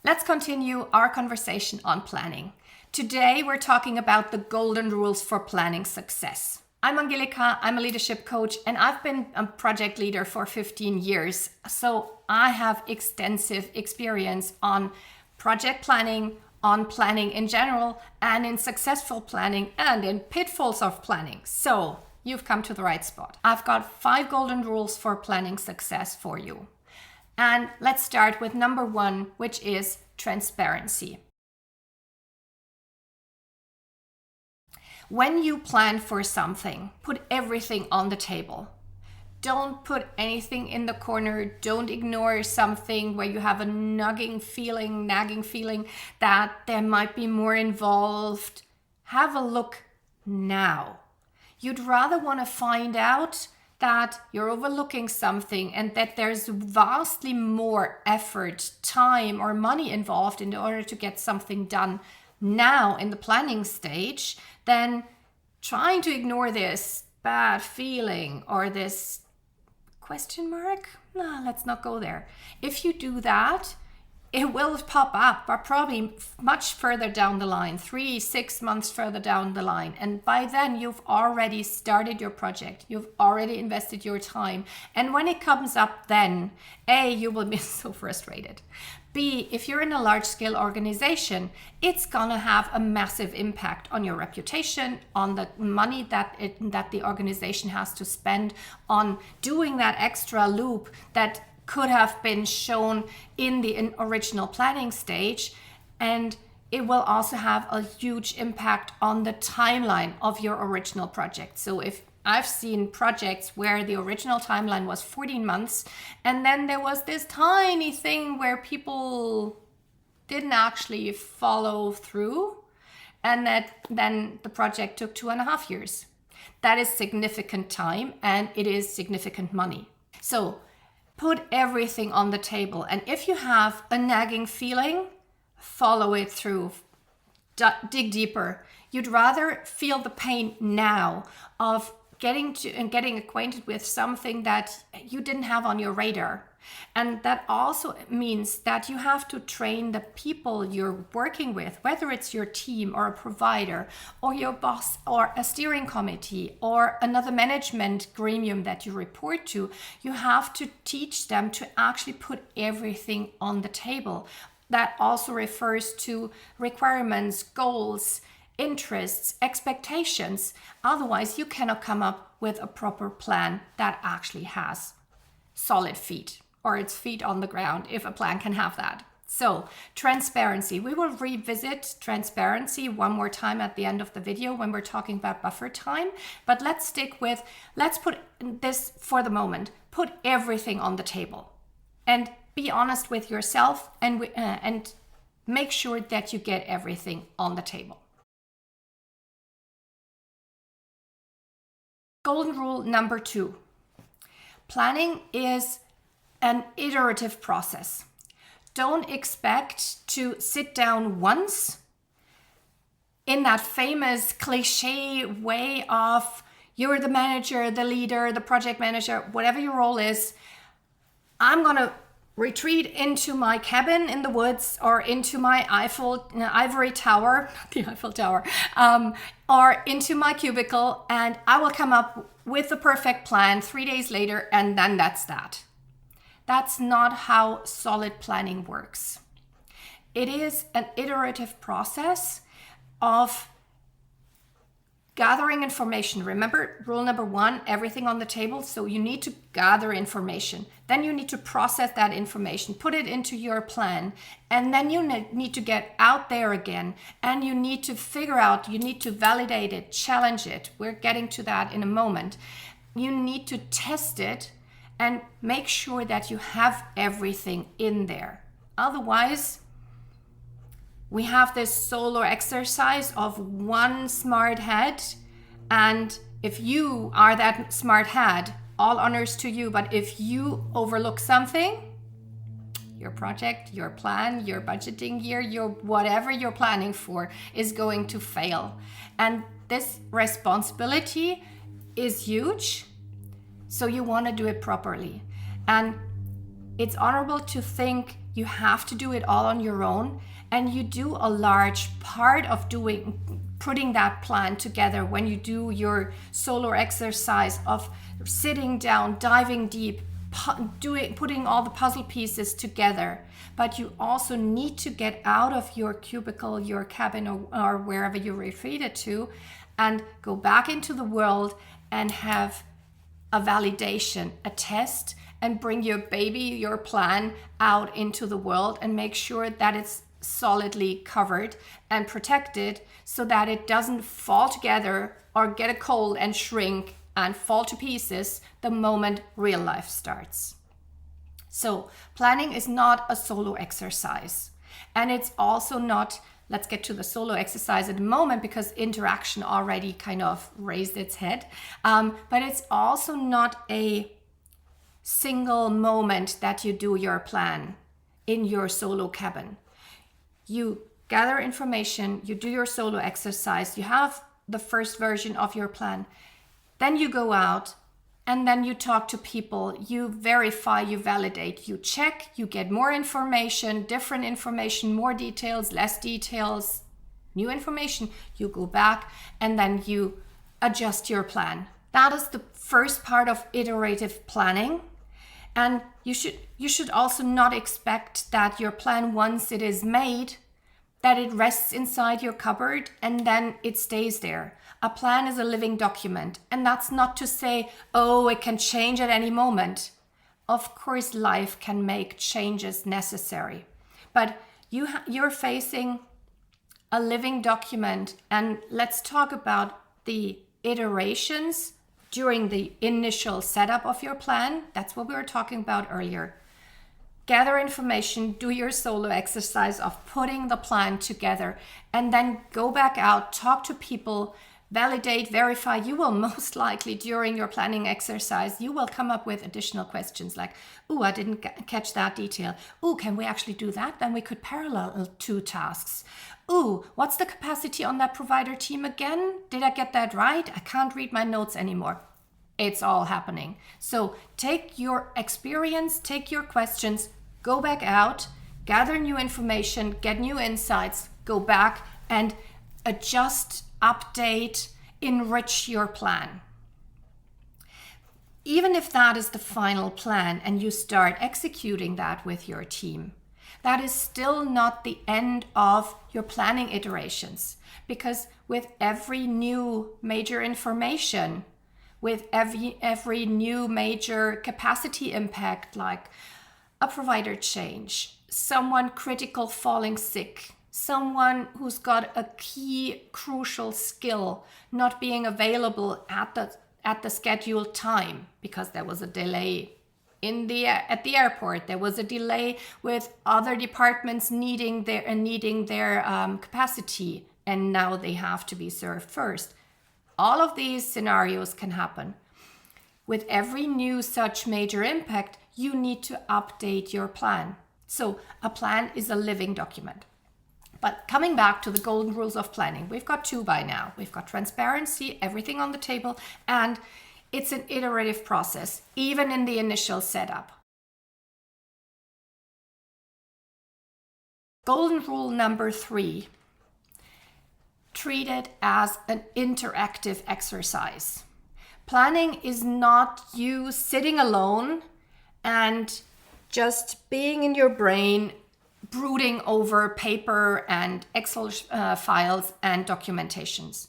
Let's continue our conversation on planning. Today, we're talking about the golden rules for planning success. I'm Angelika, I'm a leadership coach, and I've been a project leader for 15 years. So I have extensive experience on project planning, on planning in general, and in successful planning, and in pitfalls of planning. So you've come to the right spot. I've got 5 golden rules for planning success for you. And let's start with number 1, which is transparency. When you plan for something, put everything on the table. Don't put anything in the corner. Don't ignore something where you have a nagging feeling that there might be more involved. Have a look now. You'd rather want to find out that you're overlooking something and that there's vastly more effort, time, or money involved in order to get something done now in the planning stage than trying to ignore this bad feeling or this question mark. No, let's not go there. If you do that, it will pop up, but probably much further down the line, 3-6 months further down the line. And by then you've already started your project. You've already invested your time. And when it comes up then, A, you will be so frustrated. B, if you're in a large scale organization, it's gonna have a massive impact on your reputation, on the money that the organization has to spend on doing that extra loop that could have been shown in the original planning stage. And it will also have a huge impact on the timeline of your original project. So if I've seen projects where the original timeline was 14 months, and then there was this tiny thing where people didn't actually follow through, and that then the project took 2.5 years. That is significant time, and it is significant money. So put everything on the table. And if you have a nagging feeling, follow it through. Dig deeper. You'd rather feel the pain now of getting acquainted with something that you didn't have on your radar. And that also means that you have to train the people you're working with, whether it's your team or a provider or your boss or a steering committee or another management gremium that you report to. You have to teach them to actually put everything on the table. That also refers to requirements, goals, interests, expectations. Otherwise, you cannot come up with a proper plan that actually has solid feet, or its feet on the ground, if a plan can have that. So transparency. We will revisit transparency one more time at the end of the video when we're talking about buffer time. But let's put this for the moment. Put everything on the table and be honest with yourself and make sure that you get everything on the table. Golden rule number 2. Planning is an iterative process. Don't expect to sit down once in that famous cliche way of you're the manager, the leader, the project manager, whatever your role is. I'm going to retreat into my cabin in the woods or into my ivory tower, not the Eiffel Tower, or into my cubicle, and I will come up with the perfect plan 3 days later, and then that's that. That's not how solid planning works. It is an iterative process of gathering information. Remember rule number 1, everything on the table. So you need to gather information. Then you need to process that information, put it into your plan. And then you need to get out there again. And you need to figure out, you need to validate it, challenge it. We're getting to that in a moment. You need to test it and make sure that you have everything in there. Otherwise, we have this solo exercise of one smart head, and if you are that smart head, all honors to you. But if you overlook something, your project, your plan, your budgeting year, your whatever you're planning for is going to fail. And this responsibility is huge, so you want to do it properly. And it's honorable to think You have to do it all on your own, and you do a large part of putting that plan together when you do your solo exercise of sitting down, diving deep, putting all the puzzle pieces together. But you also need to get out of your cubicle, your cabin, or wherever you retreated to, and go back into the world and have a validation, a test, and bring your baby, your plan out into the world and make sure that it's solidly covered and protected so that it doesn't fall together or get a cold and shrink and fall to pieces the moment real life starts. So planning is not a solo exercise, and it's also not, let's get to the solo exercise at the moment because interaction already kind of raised its head, but it's also not a single moment that you do your plan in your solo cabin. You gather information, you do your solo exercise, you have the first version of your plan, then you go out and then you talk to people, you verify, you validate, you check, you get more information, different information, more details, less details, new information, you go back and then you adjust your plan. That is the first part of iterative planning. And you should also not expect that your plan, once it is made, that it rests inside your cupboard and then it stays there. A plan is a living document, and that's not to say, oh, it can change at any moment. Of course, life can make changes necessary, but you're facing a living document, and let's talk about the iterations during the initial setup of your plan. That's what we were talking about earlier. Gather information, do your solo exercise of putting the plan together, and then go back out, talk to people, validate, verify. You will most likely, during your planning exercise, you will come up with additional questions like, oh, I didn't catch that detail. Oh, can we actually do that? Then we could parallel two tasks. Oh, what's the capacity on that provider team again? Did I get that right? I can't read my notes anymore. It's all happening. So take your experience, take your questions, go back out, gather new information, get new insights, go back and adjust, update, enrich your plan. Even if that is the final plan and you start executing that with your team, that is still not the end of your planning iterations, because with every new major information, with every new major capacity impact, like a provider change, someone critical falling sick, someone who's got a key crucial skill not being available at the scheduled time because there was a delay at the airport, there was a delay with other departments needing their capacity, and now they have to be served first. All of these scenarios can happen. With every new such major impact, you need to update your plan. So a plan is a living document. But coming back to the golden rules of planning, we've got two by now. We've got transparency, everything on the table, and it's an iterative process, even in the initial setup. Golden rule number 3, treat it as an interactive exercise. Planning is not you sitting alone and just being in your brain, brooding over paper and Excel files and documentations.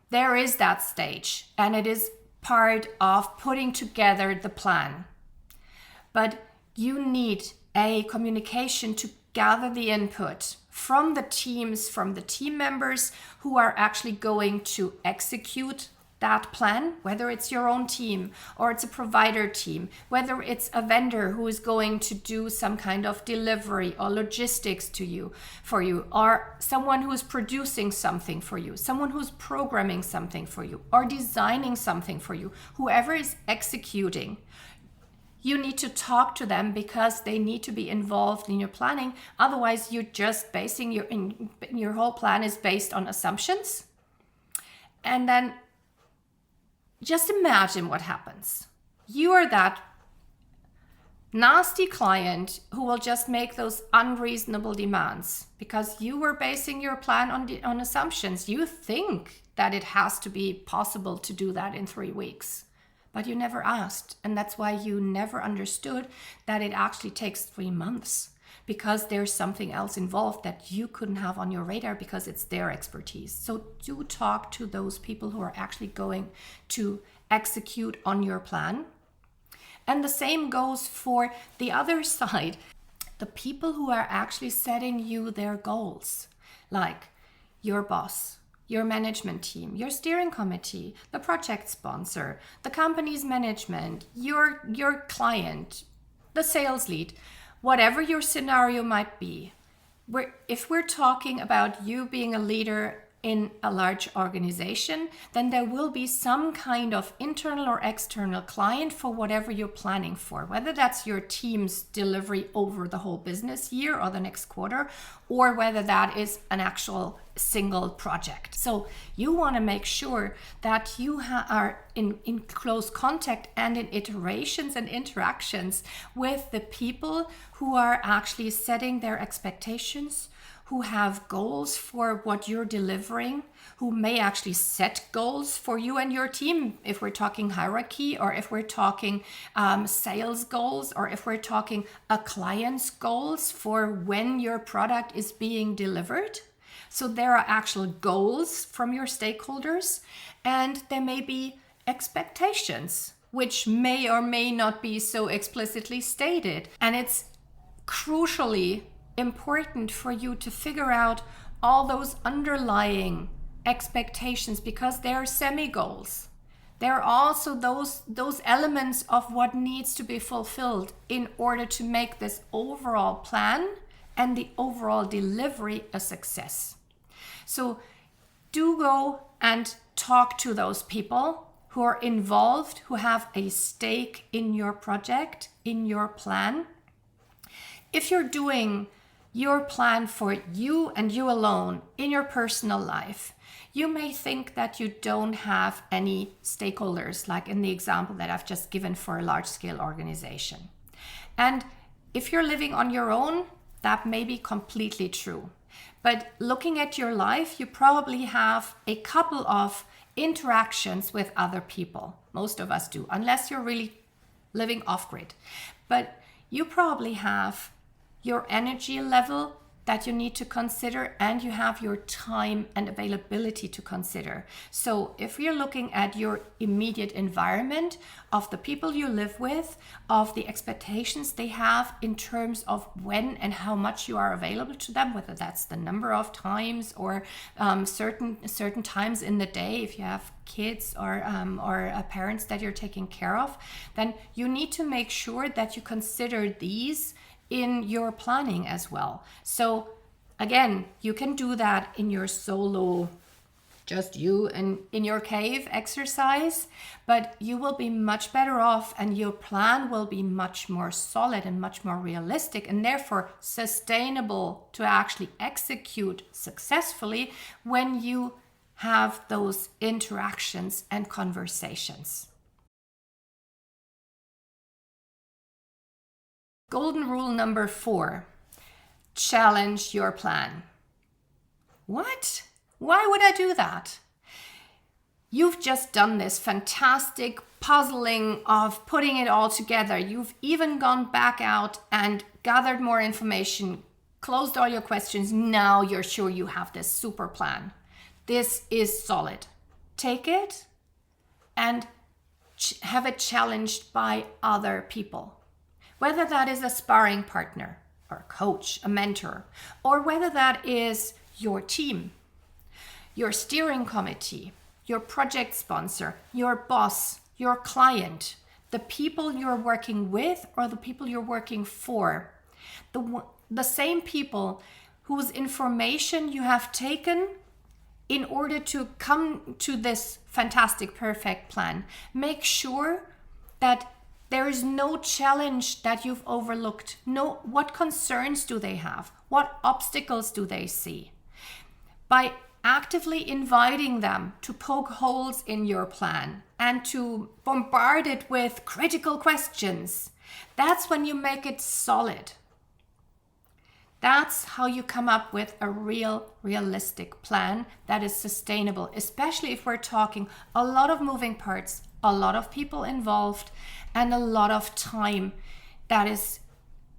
There is that stage, and it is part of putting together the plan. But you need a communication to gather the input from the teams, from the team members who are actually going to execute that plan, whether it's your own team or it's a provider team, whether it's a vendor who is going to do some kind of delivery or logistics for you, or someone who is producing something for you, someone who's programming something for you or designing something for you, whoever is executing. You need to talk to them because they need to be involved in your planning. Otherwise, you're just basing your whole plan is based on assumptions. And then just imagine what happens. You are that nasty client who will just make those unreasonable demands because you were basing your plan on assumptions. You think that it has to be possible to do that in 3 weeks, but you never asked. And that's why you never understood that it actually takes 3 months, because there's something else involved that you couldn't have on your radar because it's their expertise. So do talk to those people who are actually going to execute on your plan. And the same goes for the other side, the people who are actually setting you their goals, like your boss, your management team, your steering committee, the project sponsor, the company's management, your client, the sales lead, whatever your scenario might be. If we're talking about you being a leader in a large organization, then there will be some kind of internal or external client for whatever you're planning for, whether that's your team's delivery over the whole business year or the next quarter, or whether that is an actual single project. So you want to make sure that you are in close contact and in iterations and interactions with the people who are actually setting their expectations, who have goals for what you're delivering, who may actually set goals for you and your team, if we're talking hierarchy, or if we're talking sales goals, or if we're talking a client's goals for when your product is being delivered. So there are actual goals from your stakeholders, and there may be expectations, which may or may not be so explicitly stated. And it's crucially important for you to figure out all those underlying expectations, because they are semi-goals. There are also those elements of what needs to be fulfilled in order to make this overall plan and the overall delivery a success. So do go and talk to those people who are involved, who have a stake in your project, in your plan. If you're doing your plan for you and you alone in your personal life, you may think that you don't have any stakeholders, like in the example that I've just given for a large-scale organization. And if you're living on your own, that may be completely true. But looking at your life, you probably have a couple of interactions with other people. Most of us do, unless you're really living off-grid. But you probably have your energy level that you need to consider, and you have your time and availability to consider. So if you're looking at your immediate environment, of the people you live with, of the expectations they have in terms of when and how much you are available to them, whether that's the number of times or certain times in the day, if you have kids or parents that you're taking care of, then you need to make sure that you consider these in your planning as well. So again, you can do that in your solo, just you and in your cave exercise, but you will be much better off, and your plan will be much more solid and much more realistic, and therefore sustainable to actually execute successfully when you have those interactions and conversations. Golden rule number 4, challenge your plan. What? Why would I do that? You've just done this fantastic puzzling of putting it all together. You've even gone back out and gathered more information, closed all your questions. Now you're sure you have this super plan. This is solid. Take it and have it challenged by other people. Whether that is a sparring partner or a coach, a mentor, or whether that is your team, your steering committee, your project sponsor, your boss, your client, the people you're working with or the people you're working for, the same people whose information you have taken in order to come to this fantastic, perfect plan. Make sure that there is no challenge that you've overlooked. What concerns do they have? What obstacles do they see? By actively inviting them to poke holes in your plan and to bombard it with critical questions, That's when you make it solid. That's how you come up with a realistic plan that is sustainable, especially if we're talking a lot of moving parts, a lot of people involved, and a lot of time that is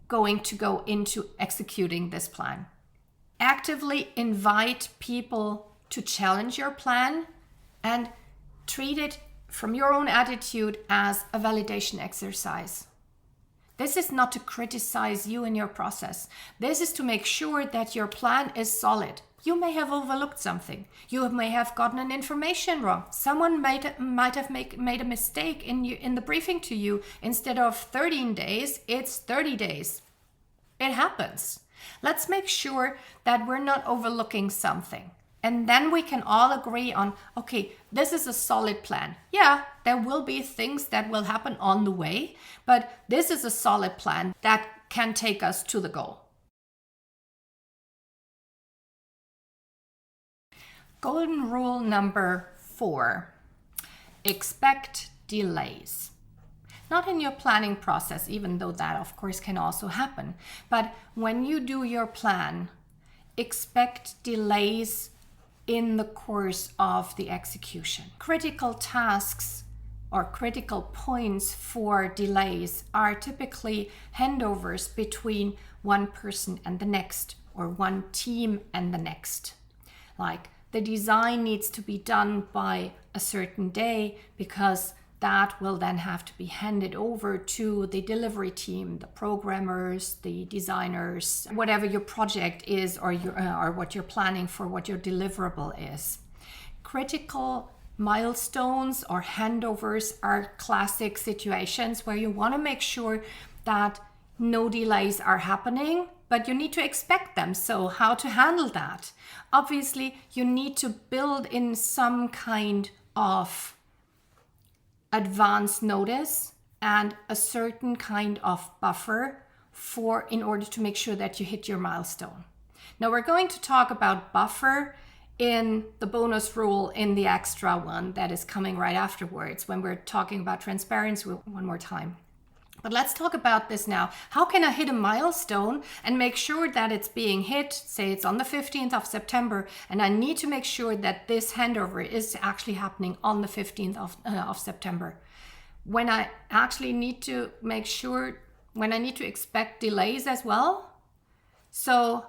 going to go into executing this plan. Actively invite people to challenge your plan and treat it from your own attitude as a validation exercise. This is not to criticize you in your process. This is to make sure that your plan is solid. You may have overlooked something. You may have gotten an information wrong. Someone might have made a mistake in the briefing to you. Instead of 13 days, it's 30 days. It happens. Let's make sure that we're not overlooking something. And then we can all agree on, okay, this is a solid plan. Yeah, there will be things that will happen on the way, but this is a solid plan that can take us to the goal. Golden rule number 4, expect delays. Not in your planning process, even though that of course can also happen, but when you do your plan, expect delays in the course of the execution. Critical tasks or critical points for delays are typically handovers between one person and the next, or one team and the next. Like the design needs to be done by a certain day because that will then have to be handed over to the delivery team, the programmers, the designers, whatever your project is or what you're planning for, what your deliverable is. Critical milestones or handovers are classic situations where you want to make sure that no delays are happening, but you need to expect them. So how to handle that? Obviously, you need to build in some kind of advance notice and a certain kind of buffer in order to make sure that you hit your milestone. Now we're going to talk about buffer in the bonus rule in the extra one that is coming right afterwards when we're talking about transparency one more time. But let's talk about this now. How can I hit a milestone and make sure that it's being hit? Say it's on the 15th of September, and I need to make sure that this handover is actually happening on the 15th of September. When I actually need to make sure, when I need to expect delays as well. So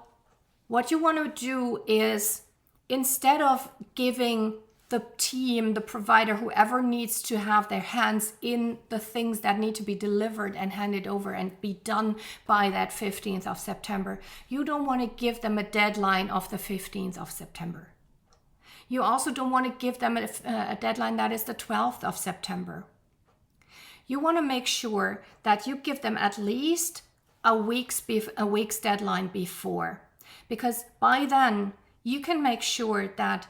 what you want to do is, instead of giving the team, the provider, whoever needs to have their hands in the things that need to be delivered and handed over and be done by that 15th of September. You don't want to give them a deadline of the 15th of September. You also don't want to give them a deadline that is the 12th of September. You want to make sure that you give them at least a week's deadline before, because by then you can make sure that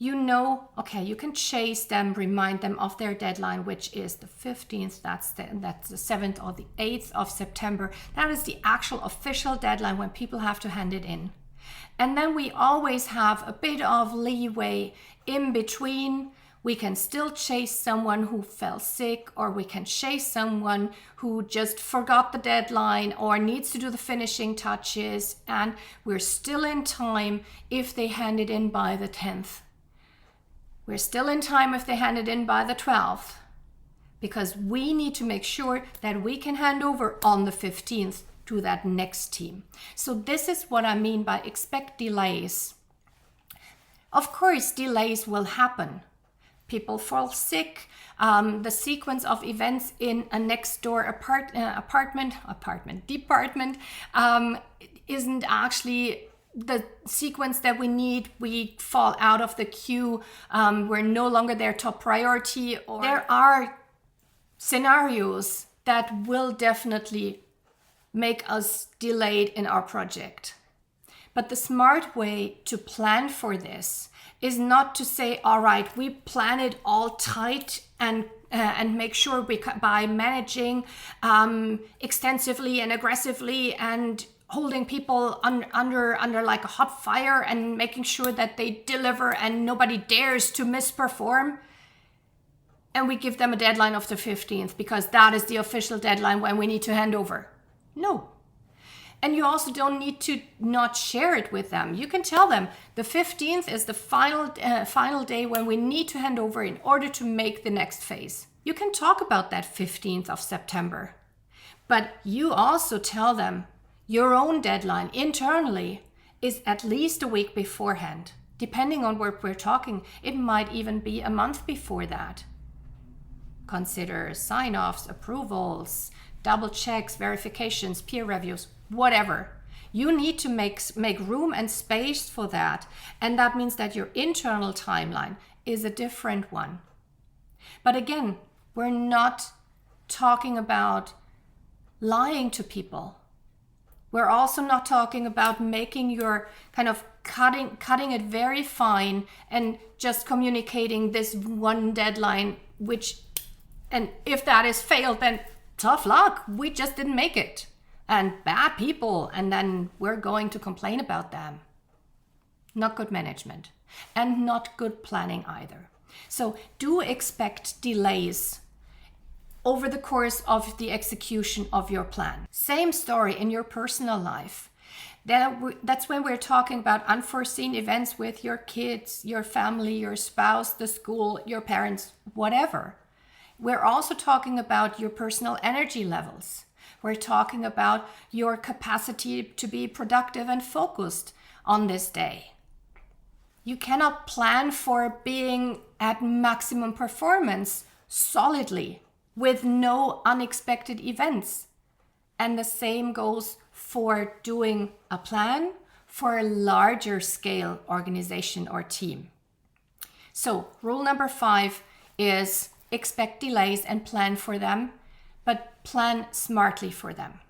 you know, okay, you can chase them, remind them of their deadline, which is the 15th, that's the 7th or the 8th of September. That is the actual official deadline when people have to hand it in. And then we always have a bit of leeway in between. We can still chase someone who fell sick, or we can chase someone who just forgot the deadline or needs to do the finishing touches, and we're still in time if they hand it in by the 10th. We're still in time if they hand it in by the 12th, because we need to make sure that we can hand over on the 15th to that next team. So this is what I mean by expect delays. Of course, delays will happen. People fall sick. The sequence of events in a next door department isn't actually the sequence that we need. We fall out of the queue. We're no longer their top priority. Or there are scenarios that will definitely make us delayed in our project. But the smart way to plan for this is not to say, all right, we plan it all tight and make sure by managing extensively and aggressively and holding people under like a hot fire and making sure that they deliver and nobody dares to misperform. and we give them a deadline of the 15th because that is the official deadline when we need to hand over. No. And you also don't need to not share it with them. You can tell them the 15th is the final day when we need to hand over in order to make the next phase. You can talk about that 15th of September. But you also tell them your own deadline internally is at least a week beforehand. Depending on what we're talking, it might even be a month before that. Consider sign-offs, approvals, double checks, verifications, peer reviews, whatever. You need to make room and space for that. And that means that your internal timeline is a different one. But again, we're not talking about lying to people. We're also not talking about making your kind of cutting it very fine and just communicating this one deadline, and if that is failed, then tough luck. We just didn't make it. And bad people, and then we're going to complain about them. Not good management, and not good planning either. So do expect delays over the course of the execution of your plan. Same story in your personal life. That's when we're talking about unforeseen events with your kids, your family, your spouse, the school, your parents, whatever. We're also talking about your personal energy levels. We're talking about your capacity to be productive and focused on this day. You cannot plan for being at maximum performance solidly with no unexpected events. And the same goes for doing a plan for a larger scale organization or team. So rule number 5 is expect delays and plan for them, but plan smartly for them.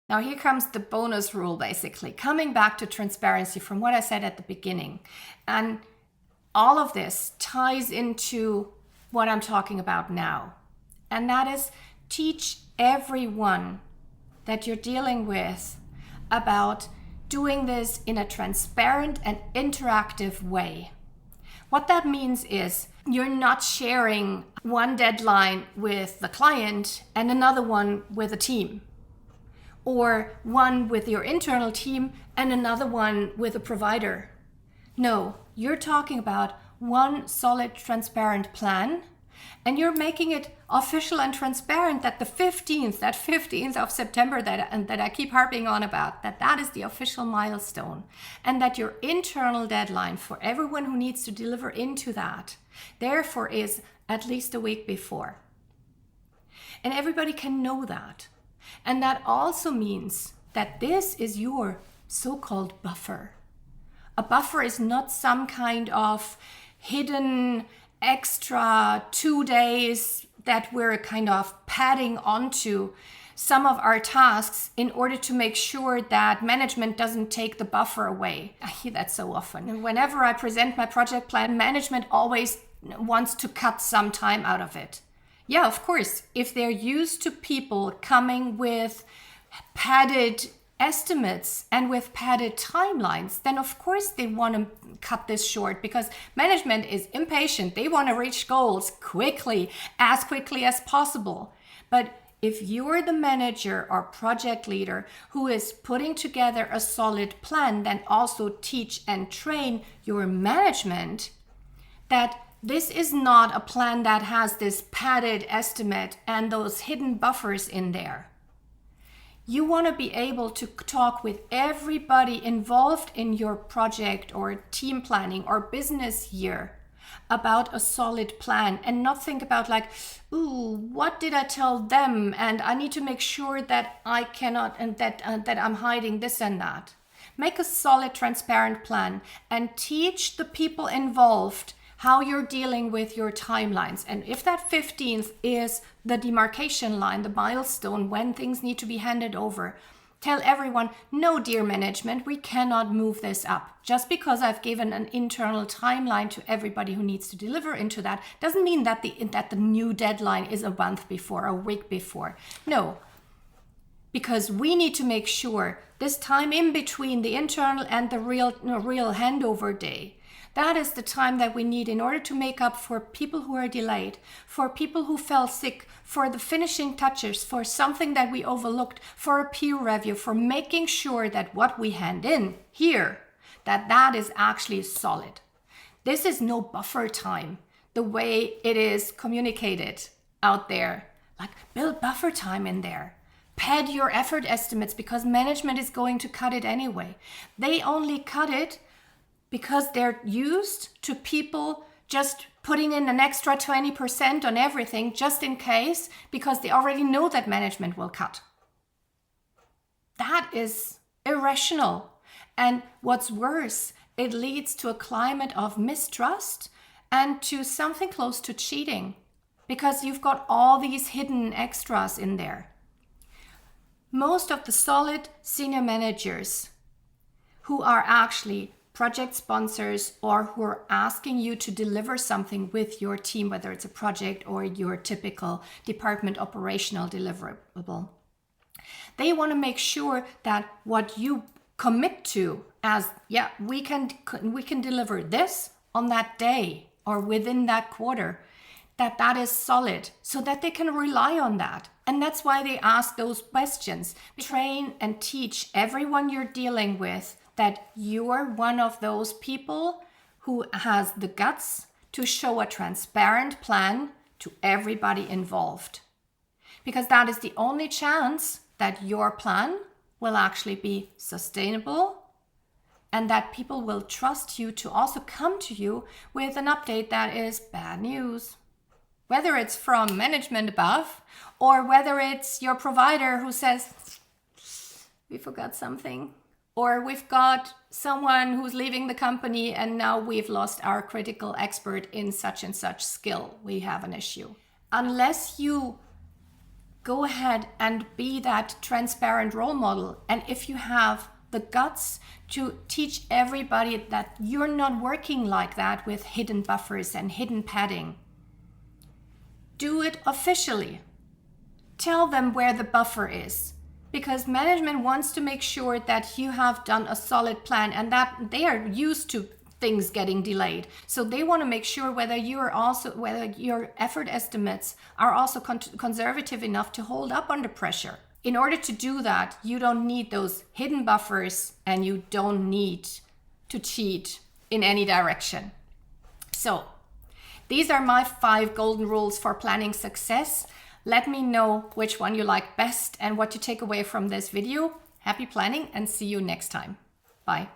Now here comes the bonus rule, basically, coming back to transparency from what I said at the beginning. And all of this ties into what I'm talking about now. And that is teach everyone that you're dealing with about doing this in a transparent and interactive way. What that means is you're not sharing one deadline with the client and another one with a team, or one with your internal team and another one with a provider. No, you're talking about one solid, transparent plan, and you're making it official and transparent that the 15th of September that I keep harping on about, that is the official milestone, and that your internal deadline for everyone who needs to deliver into that, therefore, is at least a week before. And everybody can know that. And that also means that this is your so-called buffer. A buffer is not some kind of hidden extra 2 days that we're kind of padding onto some of our tasks in order to make sure that management doesn't take the buffer away. I hear that so often. And whenever I present my project plan, management always wants to cut some time out of it. Yeah, of course, if they're used to people coming with padded estimates and with padded timelines, then of course they want to cut this short because management is impatient. They want to reach goals quickly as possible. But if you're the manager or project leader who is putting together a solid plan, then also teach and train your management that this is not a plan that has this padded estimate and those hidden buffers in there. You want to be able to talk with everybody involved in your project or team planning or business year about a solid plan and not think about like, ooh, what did I tell them? And I need to make sure that I cannot and that I'm hiding this and that. Make a solid, transparent plan and teach the people involved how you're dealing with your timelines. And if that 15th is the demarcation line, the milestone when things need to be handed over, tell everyone, no, dear management, we cannot move this up. Just because I've given an internal timeline to everybody who needs to deliver into that doesn't mean that the new deadline is a month before, a week before. No, because we need to make sure this time in between the internal and the real handover day, That is the time that we need in order to make up for people who are delayed, for people who fell sick, for the finishing touches, for something that we overlooked, for a peer review, for making sure that what we hand in here, that is actually solid. This is no buffer time the way it is communicated out there. Like, build buffer time in there. Pad your effort estimates because management is going to cut it anyway. They only cut it because they're used to people just putting in an extra 20% on everything just in case, because they already know that management will cut. That is irrational. And what's worse, it leads to a climate of mistrust and to something close to cheating, because you've got all these hidden extras in there. Most of the solid senior managers who are actually project sponsors or who are asking you to deliver something with your team, whether it's a project or your typical department operational deliverable, they want to make sure that what you commit to as, yeah, we can deliver this on that day or within that quarter, that is solid, so that they can rely on that. And that's why they ask those questions. Train and teach everyone you're dealing with that you're one of those people who has the guts to show a transparent plan to everybody involved. Because that is the only chance that your plan will actually be sustainable and that people will trust you to also come to you with an update that is bad news. Whether it's from management above or whether it's your provider who says, we forgot something, or we've got someone who's leaving the company and now we've lost our critical expert in such and such skill. We have an issue. Unless you go ahead and be that transparent role model, and if you have the guts to teach everybody that you're not working like that with hidden buffers and hidden padding, do it officially. Tell them where the buffer is, because management wants to make sure that you have done a solid plan and that they are used to things getting delayed. So they want to make sure whether your effort estimates are also conservative enough to hold up under pressure. In order to do that, you don't need those hidden buffers and you don't need to cheat in any direction. So these are my 5 golden rules for planning success. Let me know which one you like best and what you take away from this video. Happy planning and see you next time. Bye.